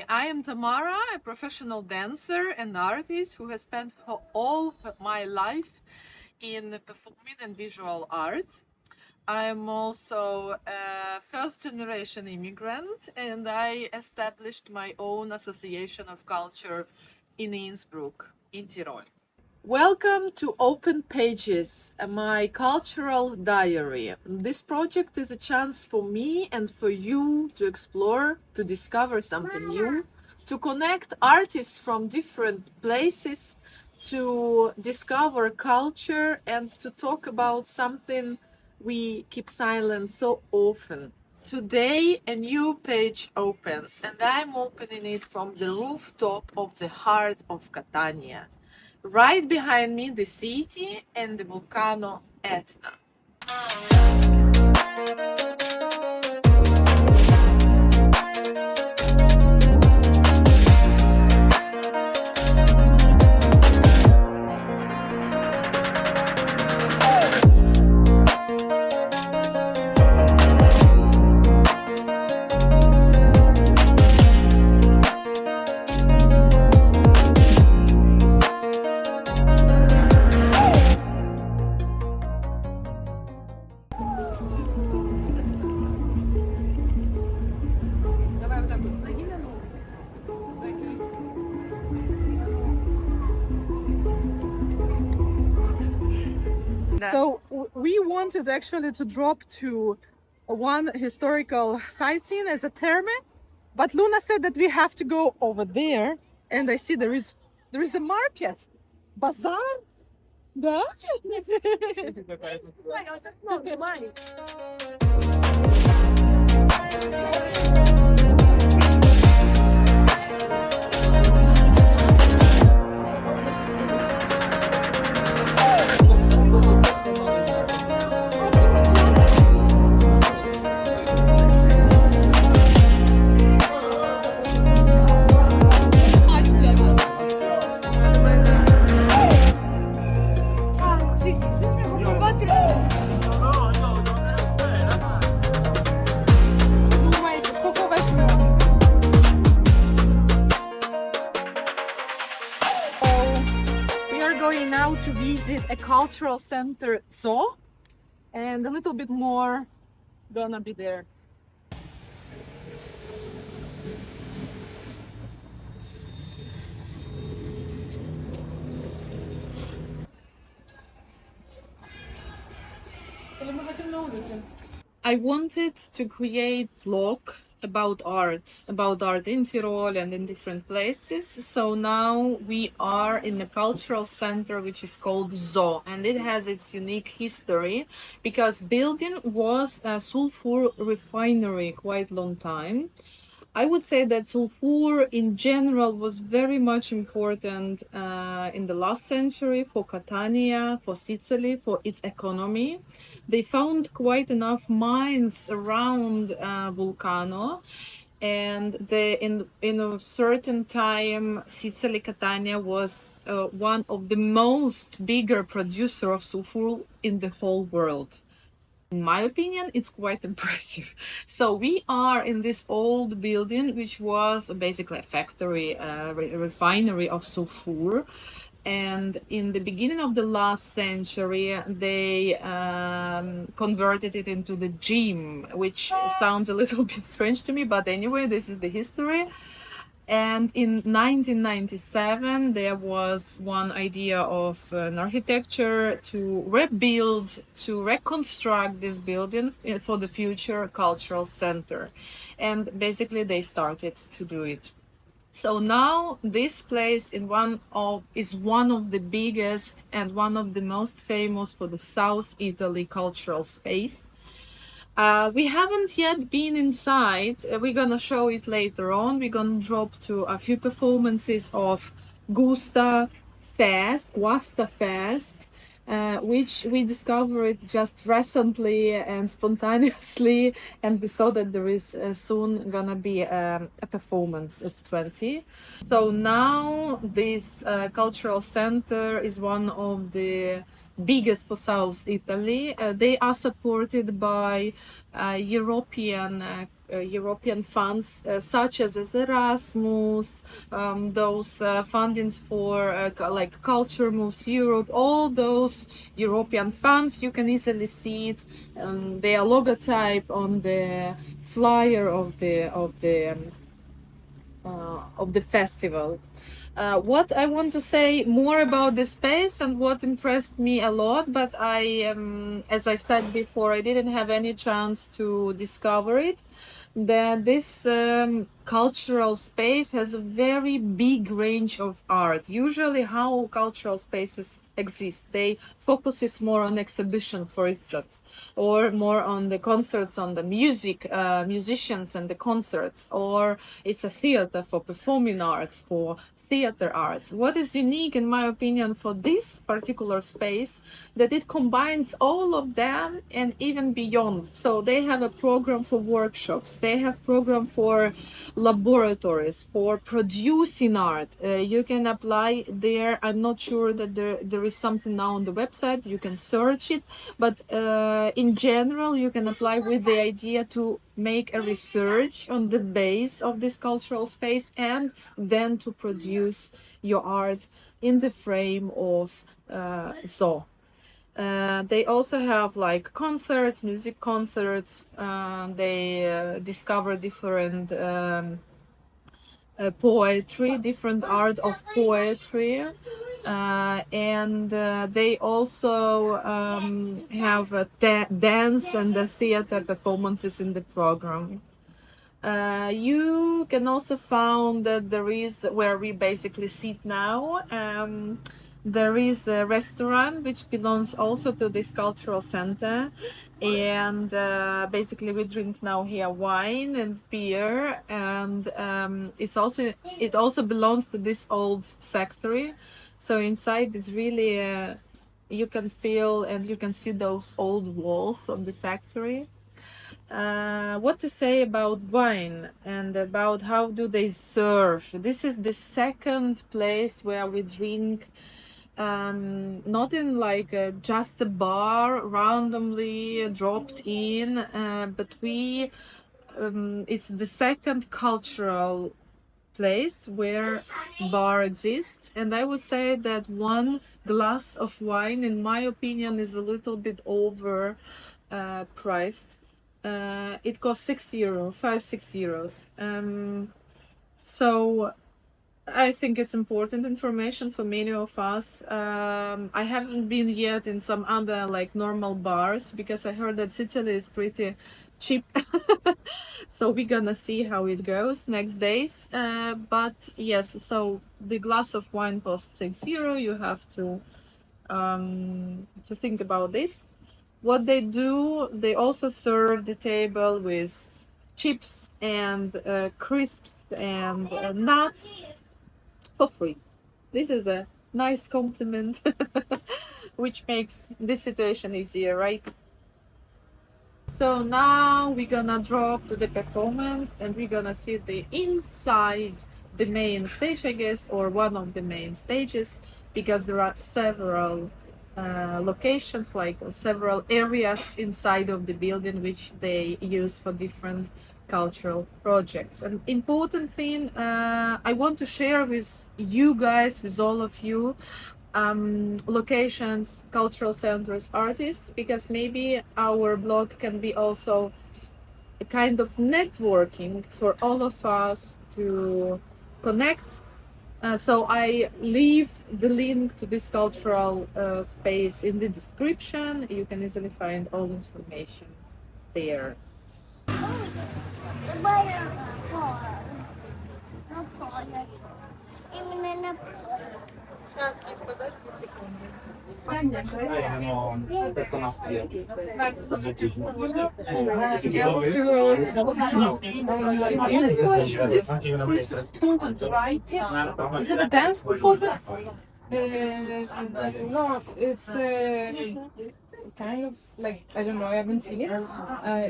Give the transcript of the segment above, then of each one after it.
I am Tamara, a professional dancer and artist who has spent all my life in performing and visual art. I am also a first generation immigrant, and I established my own association of culture in Innsbruck, in Tirol. Welcome to Open Pages, my cultural diary. This project is a chance for me and for you to explore, to discover something new, to connect artists from different places, to discover culture, and to talk about something we keep silent so often. Today, a new page opens, and I'm opening it from the rooftop of the heart of Catania. Right behind me, the city and the volcano Etna. So we wanted actually to drop to one historical sightseeing as a terme, but Luna said that we have to go over there, and I see there is a market, Bazar. Да? Now to visit a cultural center, ZO, and a little bit more gonna be there. I wanted to create vlog about art in Tirol and in different places. So now we are in the cultural center, which is called ZO, and it has its unique history because building was a sulfur refinery quite long time. I would say that sulfur in general was very much important in the last century for Catania, for Sicily, for its economy. They found quite enough mines around Vulcano, and in a certain time, Sicily Catania was one of the most bigger producer of sulfur in the whole world. In my opinion, it's quite impressive. So we are in this old building, which was basically a factory, refinery of sulfur. And in the beginning of the last century, they converted it into the gym, which sounds a little bit strange to me, but anyway, this is the history. And in 1997, there was one idea of an architecture to rebuild, to reconstruct this building for the future cultural center. And basically they started to do it. So now this place is one of the biggest and one of the most famous for the South Italy cultural space. We haven't yet been inside. We're gonna show it later on. We're gonna drop to a few performances of Gusta Fest, which we discovered just recently and spontaneously, and we saw that there is soon gonna be a performance at 20. So now this cultural center is one of the biggest for South Italy. They are supported by European funds such as Erasmus, those fundings for like Culture Moves Europe, all those European funds. You can easily see it, their logotype on the flyer of the festival. What I want to say more about the space and what impressed me a lot, but as I said before, I didn't have any chance to discover it. That this cultural space has a very big range of art. Usually, how cultural spaces exist, they focuses more on exhibition, for instance, or more on the concerts, on the musicians and the concerts, or it's a theater for performing arts, for theater arts. What is unique, in my opinion, for this particular space, that it combines all of them and even beyond. So they have a program for workshops, they have program for laboratories, for producing art. You can apply there. I'm not sure that there is something now on the website, you can search it, but in general you can apply with the idea to make a research on the base of this cultural space and then to produce your art in the frame of ZO. They also have like concerts, music concerts. They discover different poetry, different art of poetry. And they also have a dance and the theater performances in the program. You can also find that there is, where we basically sit now, there is a restaurant which belongs also to this cultural center, and basically we drink now here wine and beer, and it also belongs to this old factory. So inside is really you can feel and you can see those old walls of the factory. What to say about wine and about how do they serve? This is the second place where we drink, not in like just a bar randomly dropped in, but it's the second cultural place where bar exists, and I would say that one glass of wine, in my opinion, is a little bit over priced. It costs €6, 5, €6. So I think it's important information for many of us. I haven't been yet in some other like normal bars because I heard that Sicily is pretty cheap. So we're gonna see how it goes next days. But yes, so the glass of wine costs €6. You have to think about this. What they do, they also serve the table with chips and crisps and nuts for free. This is a nice compliment, which makes this situation easier, right? So now we're gonna drop to the performance and we're gonna see the inside the main stage, I guess, or one of the main stages, because there are several locations, like several areas inside of the building which they use for different cultural projects. An important thing I want to share with you guys, with all of you, locations, cultural centers, artists, because maybe our blog can be also a kind of networking for all of us to connect. So I leave the link to this cultural space in the description. You can easily find all information there. Is it a dance performance? No, it's kind of like, I don't know, I haven't seen it.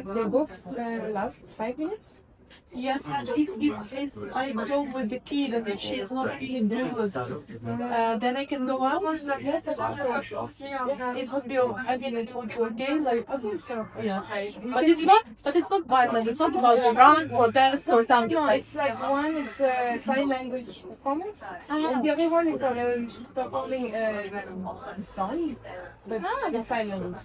They both last 5 minutes. Yes, and if I go with the kid and if she is not feeling good, then I can go out. Yes, it would be. I mean, it would be okay. Like, so, yeah. But it's not. But it's not violent. It's not about run, protest, or something. No, it's like one is sign language performance, and the other one is just performing song, but the sign language.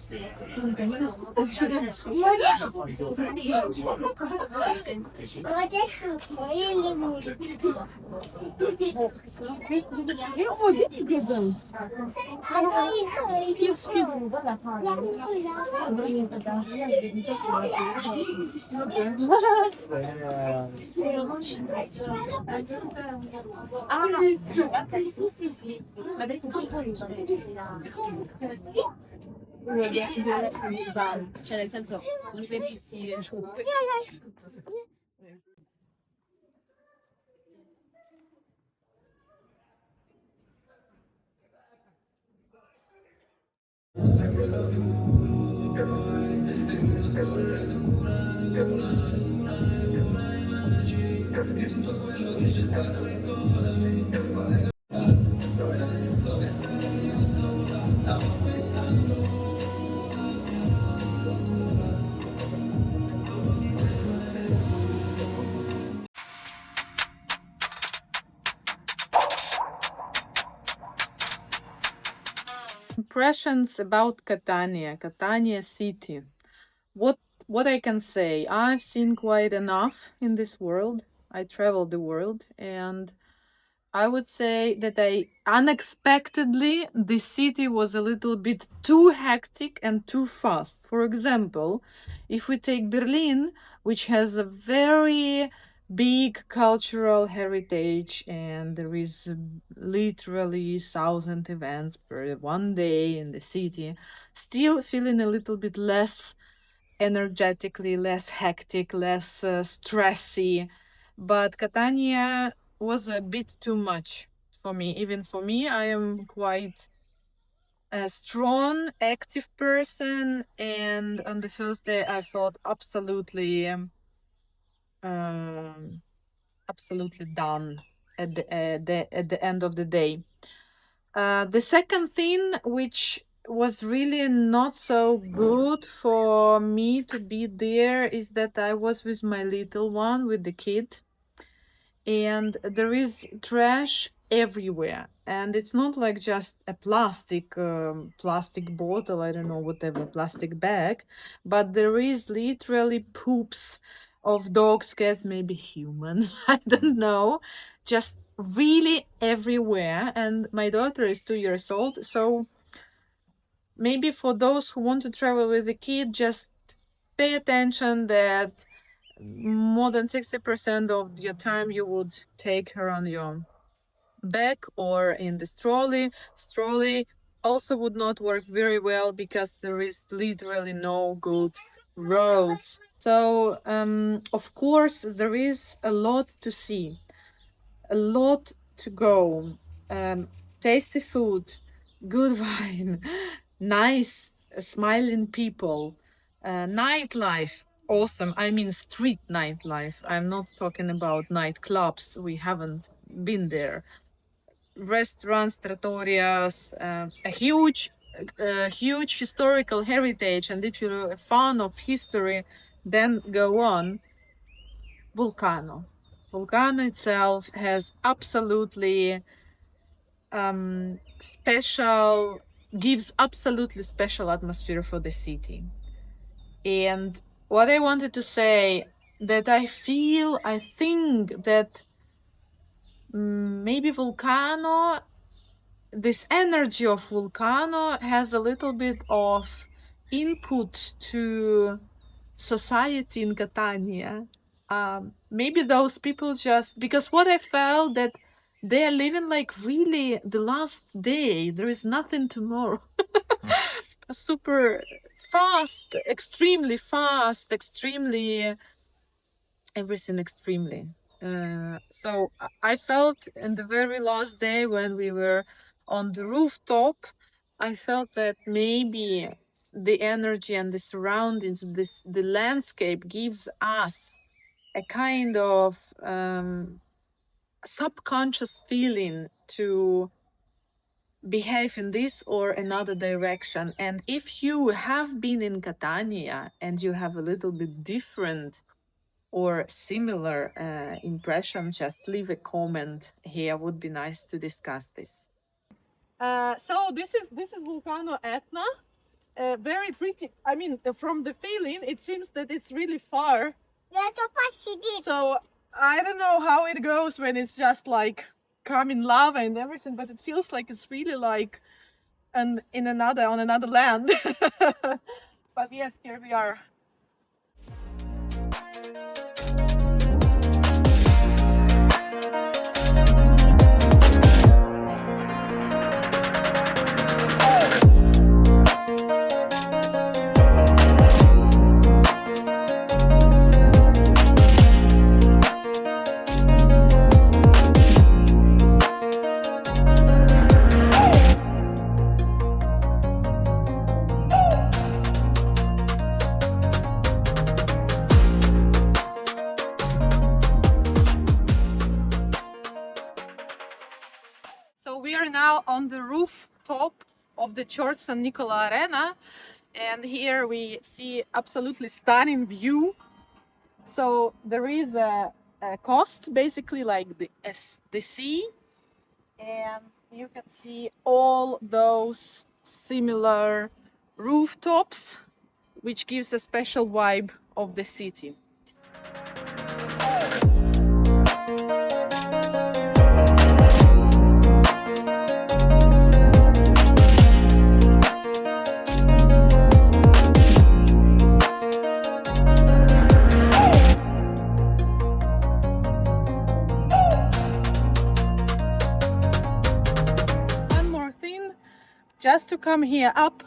Ah, sì, sì, sì. Ma adesso sì. Cioè, nel senso, non vedi sì. Impressions about Catania, Catania city. What I can say, I've seen quite enough in this world. I traveled the world, and I would say that I unexpectedly the city was a little bit too hectic and too fast. For example, if we take Berlin, which has a very big cultural heritage, and there is literally 1,000 events per one day in the city, still feeling a little bit less energetically, less hectic, less stressy. But Catania was a bit too much for me. Even for me, I am quite a strong, active person, and on the first day, I felt um, absolutely done at the end of the day. The second thing, which was really not so good for me to be there, is that I was with my little one, with the kid, and there is trash everywhere. And it's not like just a plastic bottle, I don't know, whatever, plastic bag, but there is literally poops of dogs, cats, maybe human, I don't know, just really everywhere. And my daughter is 2 years old, so maybe for those who want to travel with a kid, just pay attention that more than 60% of your time you would take her on your back or in the strolley also would not work very well because there is literally no good roads. So of course there is a lot to see, a lot to go. Tasty food, good wine, nice smiling people, nightlife, awesome. I mean street nightlife. I'm not talking about nightclubs. We haven't been there. Restaurants, trattorias, a huge historical heritage. And if you're a fan of history, then go on. Vulcano. Vulcano itself has absolutely special, gives absolutely special atmosphere for the city. And what I wanted to say, that I think that maybe Vulcano, this energy of Vulcano has a little bit of input to society in Catania. Maybe those people just, because what I felt that they are living like really the last day. There is nothing tomorrow. Super fast, extremely everything extremely. So I felt in the very last day when we were on the rooftop, I felt that maybe the energy and the surroundings, the landscape gives us a kind of subconscious feeling to behave in this or another direction. And if you have been in Catania and you have a little bit different or similar impression, just leave a comment here. Would be nice to discuss this. So this is volcano Etna. Very pretty. I mean, from the feeling, it seems that it's really far. So I don't know how it goes when it's just like coming lava and everything, but it feels like it's really like on another land. But yes, here we are. So we are now on the rooftop of the Church San Nicola Arena, and here we see absolutely stunning view. So there is a coast, basically like the sea, and you can see all those similar rooftops, which gives a special vibe of the city. Just to come here up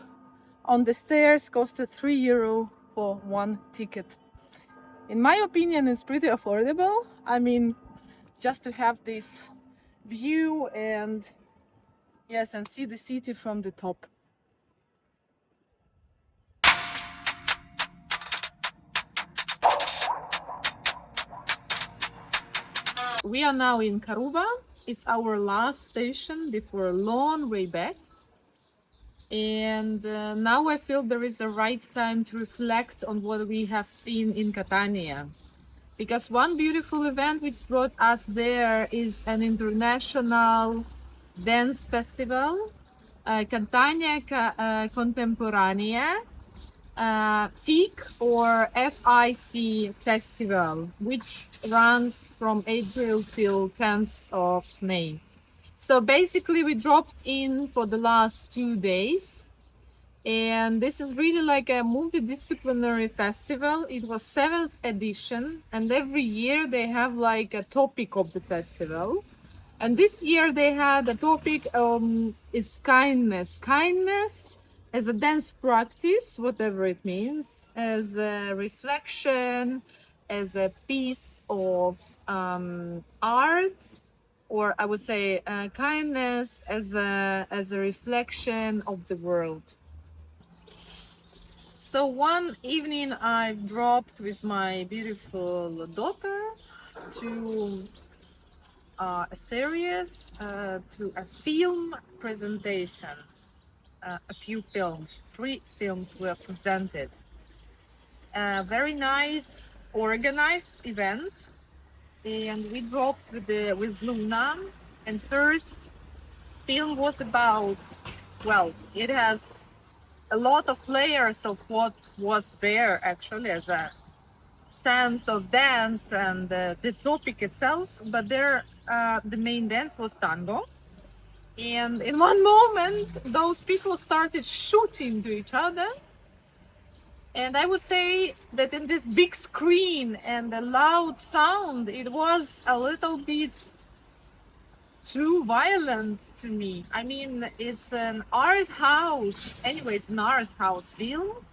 on the stairs costed €3 for one ticket. In my opinion, it's pretty affordable. I mean, just to have this view and yes, and see the city from the top. We are now in Karuba. It's our last station before a long way back. And now I feel there is a right time to reflect on what we have seen in Catania. Because one beautiful event which brought us there is an international dance festival, Catania Contemporanea, FIC or FIC Festival, which runs from April till 10th of May. So basically we dropped in for the last 2 days, and this is really like a multidisciplinary festival. It was 7th edition, and every year they have like a topic of the festival. And this year they had a topic is kindness. Kindness as a dance practice, whatever it means, as a reflection, as a piece of art, or I would say kindness as a reflection of the world. So one evening I dropped with my beautiful daughter to a series, to a film presentation. A few films, 3 films were presented. A very nice organized event. And we dropped with Luna, and first film was about, well, it has a lot of layers of what was there actually as a sense of dance and the topic itself, but there the main dance was tango. And in one moment those people started shooting to each other. And I would say that in this big screen and the loud sound, it was a little bit too violent to me. I mean, it's an art house. Anyway, it's an art house film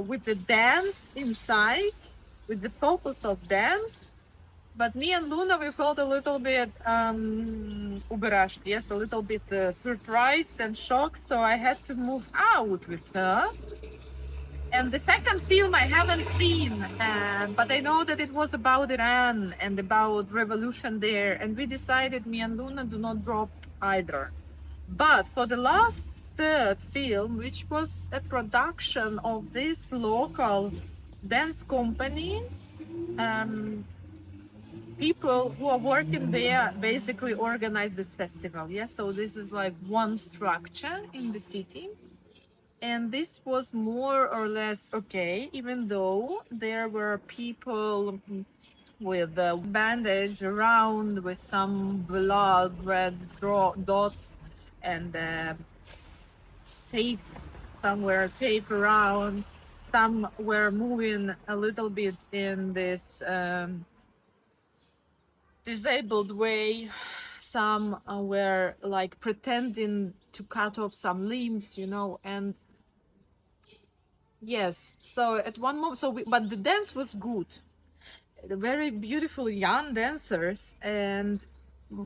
with the dance inside, with the focus of dance. But me and Luna, we felt a little bit überrascht, yes, a little bit surprised and shocked. So I had to move out with her. And the second film I haven't seen, but I know that it was about Iran and about revolution there. And we decided, me and Luna, do not drop either. But for the last third film, which was a production of this local dance company, um, people who are working there basically organize this festival. Yeah, so this is like one structure in the city. And this was more or less okay, even though there were people with a bandage around with some blood red dots and tape somewhere, tape around. Some were moving a little bit in this disabled way. Some were like pretending to cut off some limbs, you know, and yes. So at one moment, but the dance was good. The very beautiful young dancers, and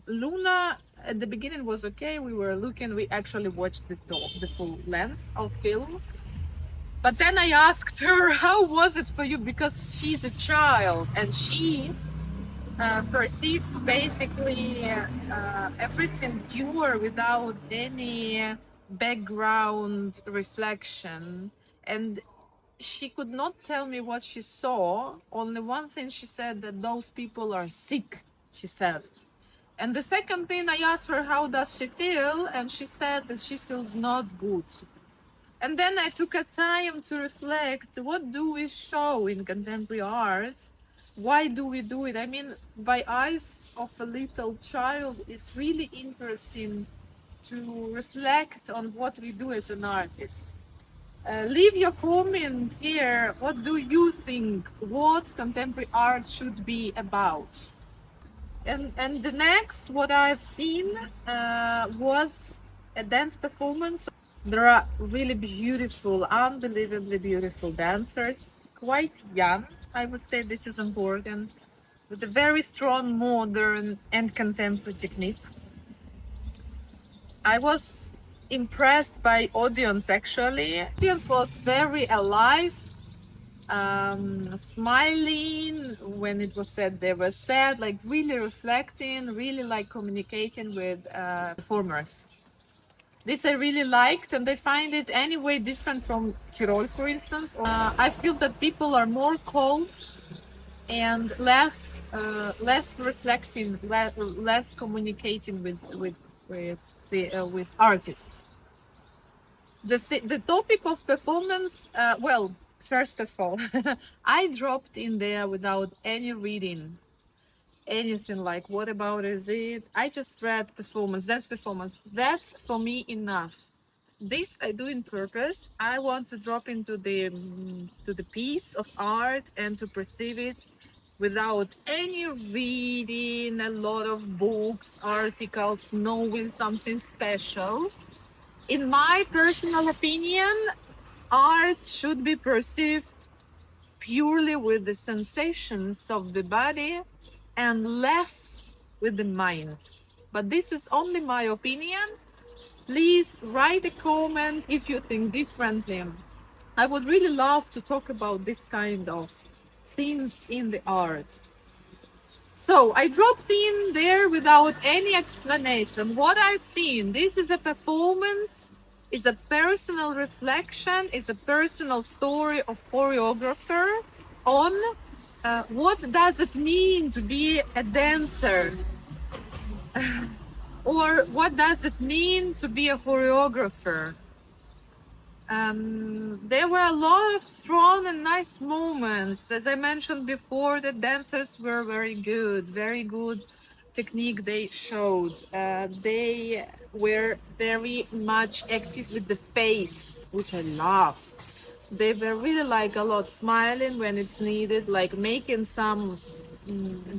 Luna at the beginning was okay. We were looking. We actually watched the full length of film. But then I asked her, "How was it for you?" Because she's a child and she perceives basically everything pure without any background reflection. And she could not tell me what she saw. Only one thing she said, that those people are sick, she said. And the second thing, I asked her, how does she feel? And she said that she feels not good. And then I took a time to reflect, what do we show in contemporary art? Why do we do it? I mean, by eyes of a little child, it's really interesting to reflect on what we do as an artist. Leave your comment here. What do you think? What contemporary art should be about? And the next, what I've seen was a dance performance. There are really beautiful, unbelievably beautiful dancers, quite young. I would say this is important, with a very strong modern and contemporary technique. I was impressed by audience actually. Audience was very alive, smiling when it was said they were sad, like really reflecting, really like communicating with performers. This I really liked, and I find it anyway different from Tirol, for instance. I feel that people are more cold and less reflecting, less communicating with artists. The topic of performance, well, first of all, I dropped in there without any reading, anything like what about is it. I just read performance. That's for me enough. This I do in purpose. I want to drop into the piece of art and to perceive it without any reading a lot of books, articles, knowing something special. In my personal opinion, art should be perceived purely with the sensations of the body and less with the mind. But this is only my opinion. Please write a comment if you think differently. I would really love to talk about this kind of themes in the art. So I dropped in there without any explanation. What I've seen, this is a performance, is a personal reflection, is a personal story of choreographer on what does it mean to be a dancer, or what does it mean to be a choreographer. There were a lot of strong and nice moments. As I mentioned before, the dancers were very good technique they showed. They were very much active with the face, which I love. They were really like a lot smiling when it's needed, like making some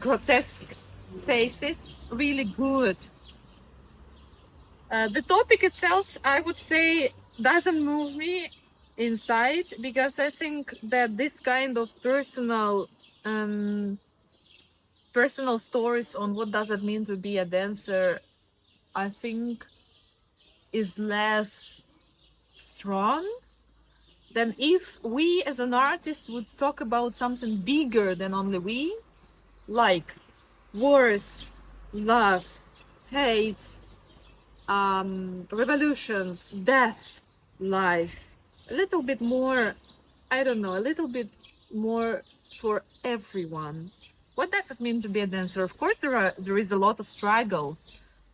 grotesque faces, really good. The topic itself, I would say, doesn't move me inside, because I think that this kind of personal stories on what does it mean to be a dancer, I think, is less strong. then if we as an artist would talk about something bigger than only we, like wars, love, hate, revolutions, death, life, a little bit more, I don't know, a little bit more for everyone. What does it mean to be a dancer? Of course, there is a lot of struggle.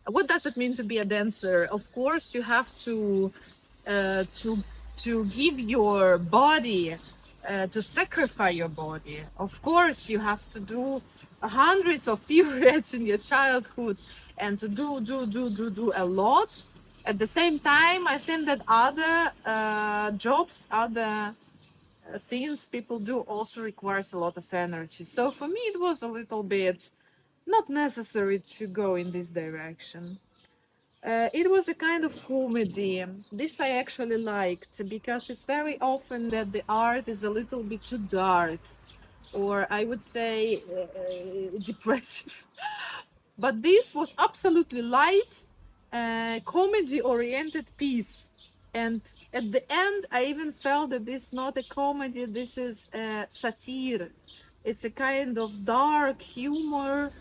What does it mean to be a dancer? Of course, you have uh, to to give your body, to sacrifice your body. Of course, you have to do hundreds of periods in your childhood and to do a lot. At the same time, I think that other jobs, other things people do also requires a lot of energy. So for me, it was a little bit not necessary to go in this direction. It was a kind of comedy. This I actually liked because it's very often that the art is a little bit too dark, or I would say depressive. But this was absolutely light, comedy-oriented piece. And at the end, I even felt that this is not a comedy, this is a satire. It's a kind of dark humor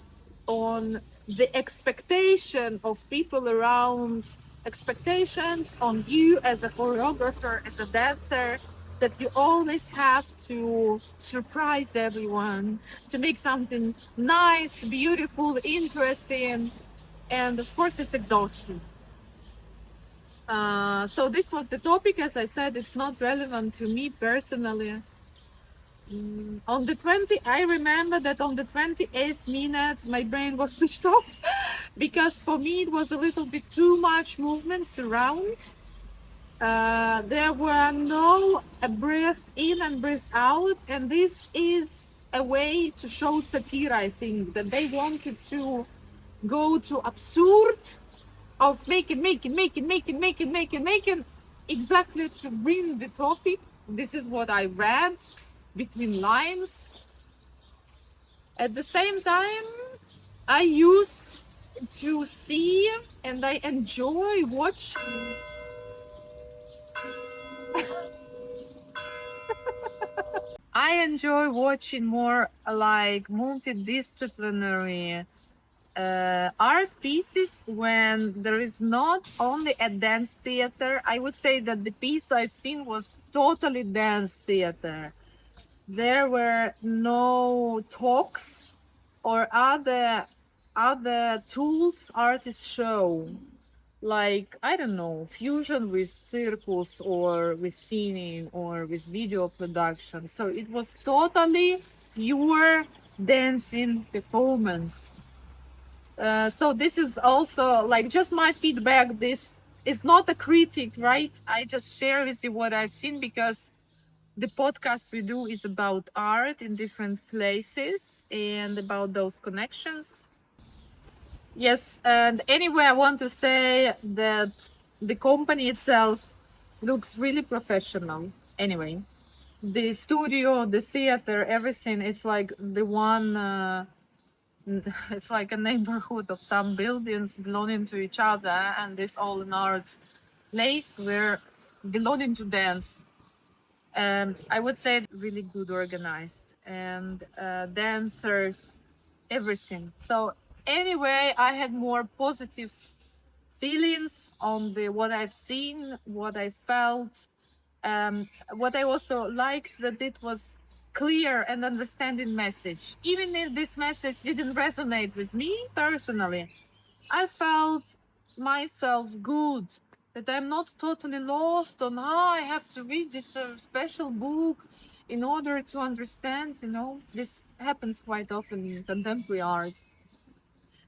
on the expectation of people around, expectations on you as a choreographer, as a dancer, that you always have to surprise everyone, to make something nice, beautiful, interesting, and of course it's exhausting. So this was the topic. As I said, it's not relevant to me personally. On the 20, I remember that on the 28th minute, my brain was switched off because for me it was a little bit too much movements around. There were no breath in and breath out, and this is a way to show satire. I think that they wanted to go to absurd of making exactly to bring the topic. This is what I read between lines. At the same time, I used to see and I enjoy watching I enjoy watching more like multidisciplinary art pieces when there is not only a dance theater. I would say that the piece I've seen was totally dance theater. There were no talks or other tools artists show, like I don't know, fusion with circus or with singing or with video production. So it was totally pure dancing performance. So this is also like just my feedback. This is not a critic, right? I just share with you what I've seen because the podcast we do is about art in different places and about those connections. Yes, and anyway, I want to say that the company itself looks really professional. Anyway, the studio, the theater, everything, it's like the one, it's like a neighborhood of some buildings belonging to each other, and this all an art place where belonging to dance. I would say really good organized and dancers, everything. So anyway, I had more positive feelings on the what I've seen, what I felt. What I also liked that it was clear and understanding message. Even if this message didn't resonate with me personally, I felt myself good, that I'm not totally lost on I have to read this special book in order to understand. This happens quite often in contemporary art.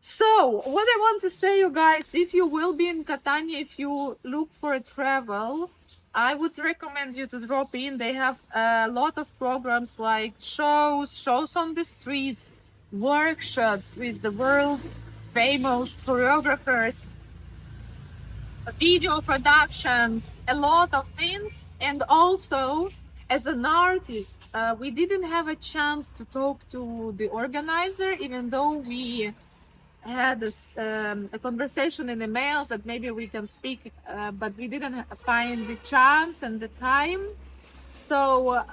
So, what I want to say, you guys, if you will be in Catania, if you look for a travel, I would recommend you to drop in. They have a lot of programs like shows on the streets, workshops with the world famous choreographers, video productions, a lot of things. And also, as an artist, we didn't have a chance to talk to the organizer, even though we had a conversation in emails that maybe we can speak, but we didn't find the chance and the time. So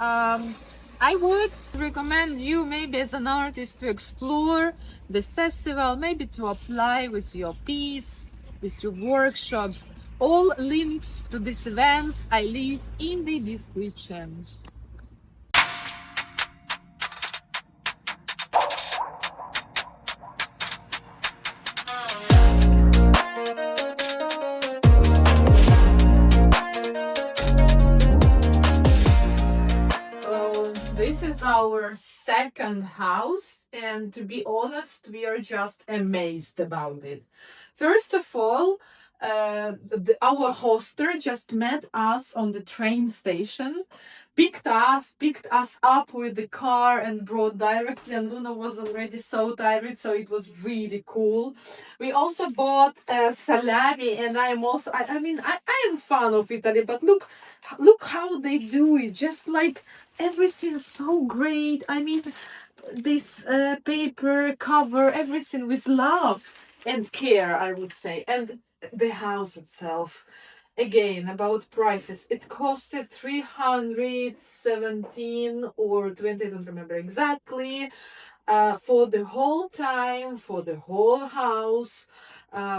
I would recommend you maybe as an artist to explore this festival, maybe to apply with your piece, with your workshops. All links to these events I leave in the description. This is our second house, and to be honest, we are just amazed about it. First of all, our hoster just met us on the train station, picked us up with the car and brought directly, and Luna was already so tired, so it was really cool. We also bought salami, and I am fan of Italy, but look how they do it, just like everything's so great. I mean, this paper cover, everything with love and care, I would say. And the house itself, again, about prices, it costed 317 or 20, I don't remember exactly, for the whole time, for the whole house,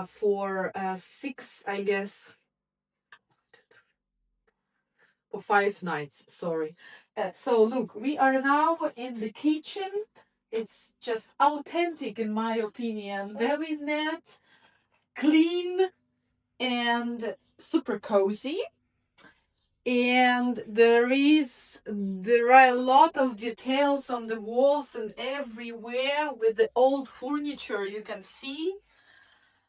for 6, I guess, or 5 nights, sorry. So look, we are now in the kitchen. It's just authentic in my opinion, very neat, clean, and super cozy. And there are a lot of details on the walls and everywhere with the old furniture you can see.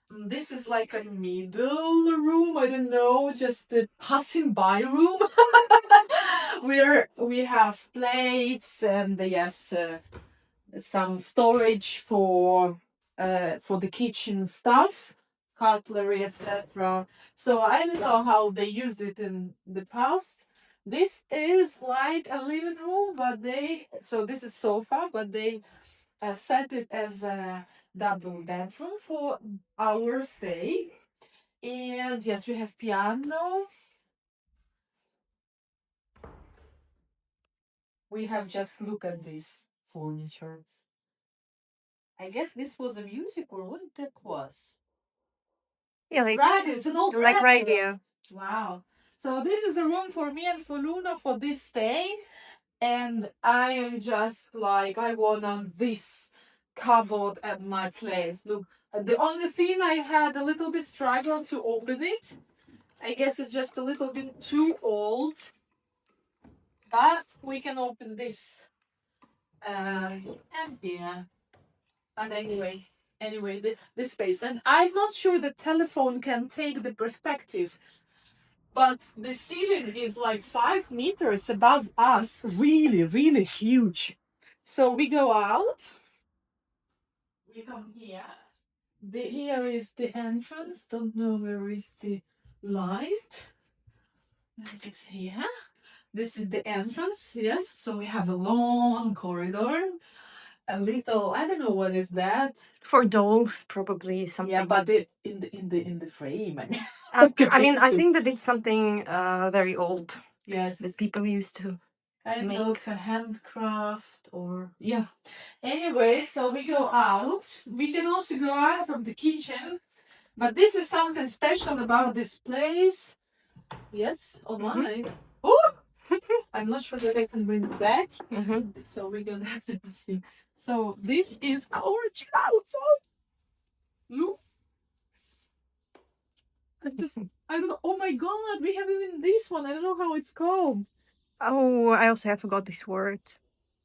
This is like a middle room, I don't know, just a passing by room where we have plates and yes, some storage for the kitchen stuff, cutlery, etc. So I don't know how they used it in the past. This is like a living room, this is sofa, but they set it as a double bedroom for our stay. And yes, we have piano. We have just look at this furniture. I guess this was a music or what that was. Yeah, like radio. It's an old like radio. radio. Wow. So this is a room for me and for Luna for this stay. And I am just like, I want on this cupboard at my place. Look, the only thing I had a little bit struggle to open it. I guess it's just a little bit too old. But we can open this. And yeah. And anyway, the space. And I'm not sure the telephone can take the perspective. But the ceiling is like 5 meters above us. Really, really huge. So we go out. We come here. Here is the entrance. Don't know where is the light. It's here. This is the entrance. Yes. So we have a long corridor. A little, I don't know what is that. For dolls, probably something. Yeah, but in the frame. I mean, I think that it's something very old. Yes. That people used to kind of a handcraft or yeah. Anyway, so we go out. We can also go out from the kitchen, but this is something special about this place. Yes. Oh my. Oh. I'm not sure that I can bring it back. So we're gonna have to see. So this is our child. Look. I don't know. Oh my god, we have even this one. I don't know how it's called. Oh, I also forgot this word.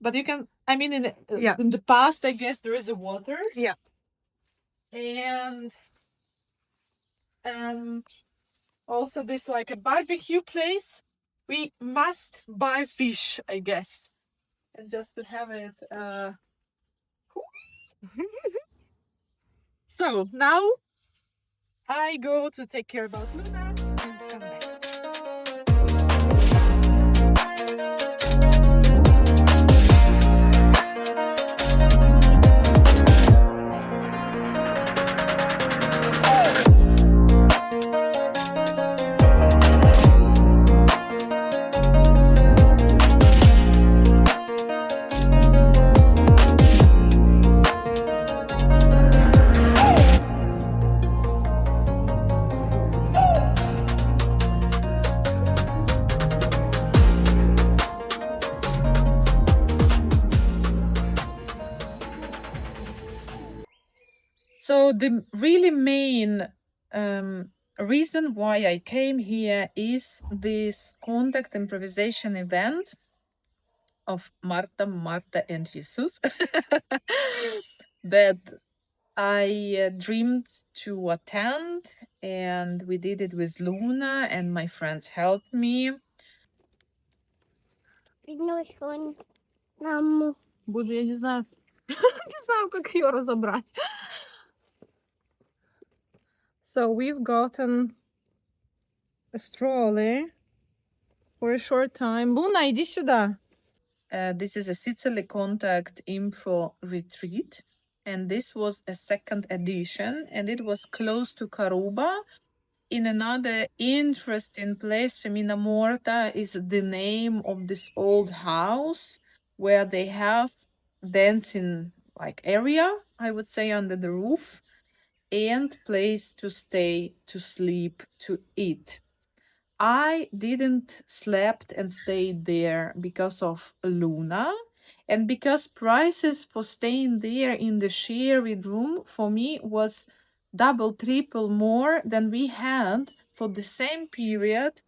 But you can. I mean, in the past, I guess there is a water. Yeah. And also this like a barbecue place. We must buy fish, I guess, and just to have it. So now I go to take care about Luna and come back. So the really main reason why I came here is this contact improvisation event of Marta and Jesus that I dreamed to attend, and we did it with Luna, and my friends helped me. Боже, я не знаю, не знаю, как ее разобрать. So we've gotten a stroller for a short time. Luna, иди сюда. This is a Sicily Contact Impro Retreat, and this was a second edition, and it was close to Karuba. In another interesting place, Femminamorta is the name of this old house where they have dancing like area, I would say, under the roof, and place to stay, to sleep, to eat. I didn't slept and stayed there because of Luna, and because prices for staying there in the shared room for me was double, triple more than we had for the same period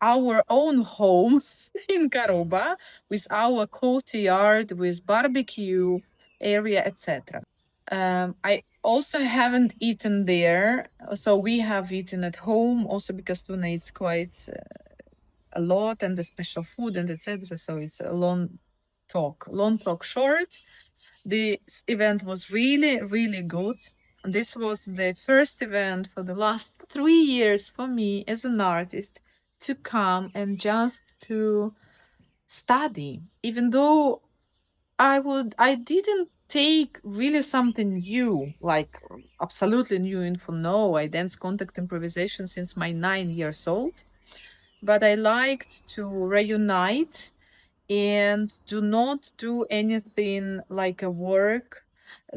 our own home in Karuba with our courtyard, with barbecue area, etc. I also haven't eaten there, so we have eaten at home also because Luna eats quite a lot and the special food and etc. So it's a long talk. Long talk short. This event was really, really good. This was the first event for the last 3 years for me as an artist to come and just to study, even though I didn't take really something new, like absolutely new info. No, I dance contact improvisation since my 9 years old, but I liked to reunite and do not do anything like a work.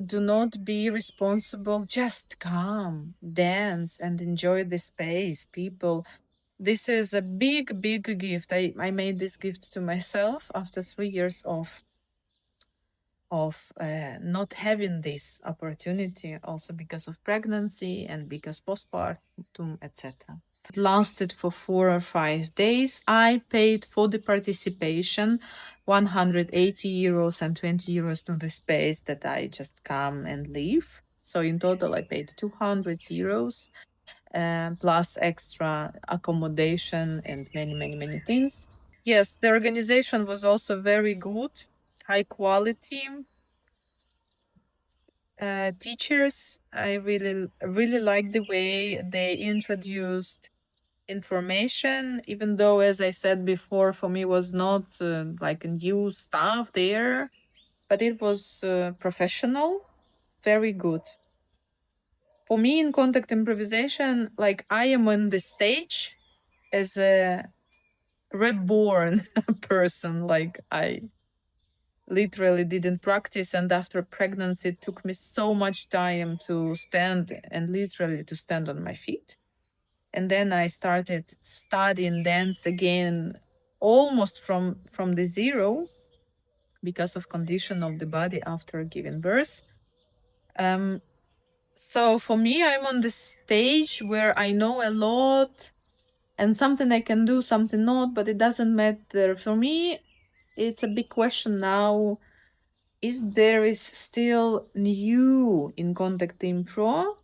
Do not be responsible. Just come, dance, and enjoy the space, people. This is a big, big gift. I made this gift to myself after 3 years of not having this opportunity, also because of pregnancy and because postpartum, etc. It lasted for 4 or 5 days. I paid for the participation 180 euros and 20 euros to the space that I just come and leave. So in total, I paid 200 euros plus extra accommodation and many, many, many things. Yes, the organization was also very good, high quality. Teachers, I really like the way they introduced information, even though, as I said before, for me was not like a new stuff there, but it was professional, very good. For me in contact improvisation, like I am on the stage as a reborn person. Like I literally didn't practice, and after pregnancy it took me so much time to stand and literally to stand on my feet. And then I started studying dance again almost from the zero because of condition of the body after giving birth. So for me, I'm on the stage where I know a lot and something I can do, something not, but it doesn't matter. For me, it's a big question now. Is there still new in contact impro?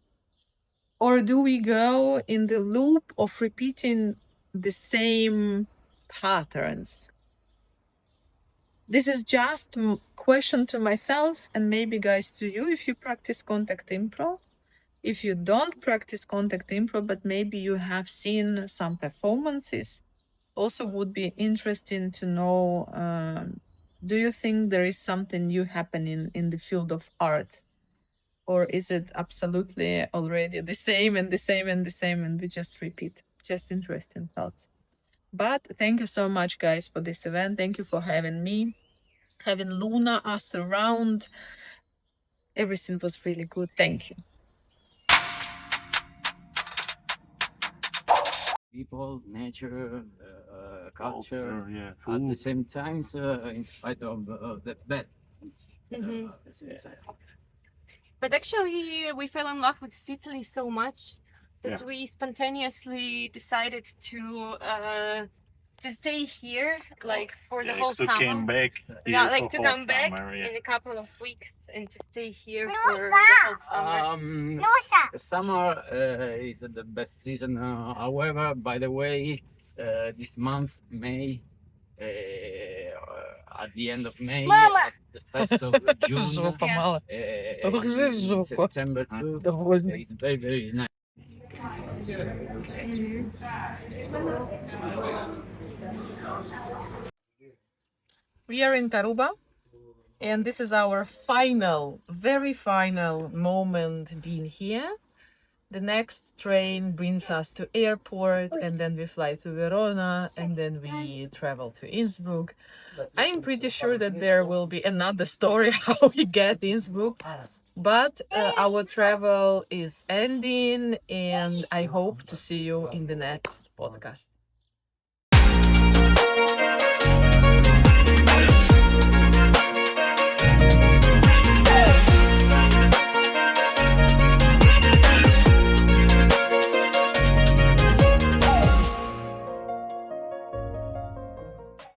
Or do we go in the loop of repeating the same patterns? This is just a question to myself and maybe guys to you if you practice contact impro. If you don't practice contact impro, but maybe you have seen some performances, also would be interesting to know, do you think there is something new happening in the field of art? Or is it absolutely already the same and the same and the same and we just repeat? Just interesting thoughts. But thank you so much, guys, for this event. Thank you for having me, having Luna, us around. Everything was really good. Thank you. People, nature, culture, yeah, at the same time, in spite of the bad. At the same time. But actually, we fell in love with Sicily so much that we spontaneously decided to stay here, like for the whole summer. Came back Yeah, like to come back in a couple of weeks and to stay here for the whole summer. The summer is the best season. However, by the way, this month, May, at the end of May, at the first of June, in September too, it's very, very nice. We are in Taruba, and this is our very final moment being here. The next train brings us to airport, and then we fly to Verona, and then we travel to Innsbruck. I'm pretty sure that there will be another story how we get Innsbruck, but our travel is ending, and I hope to see you in the next podcast.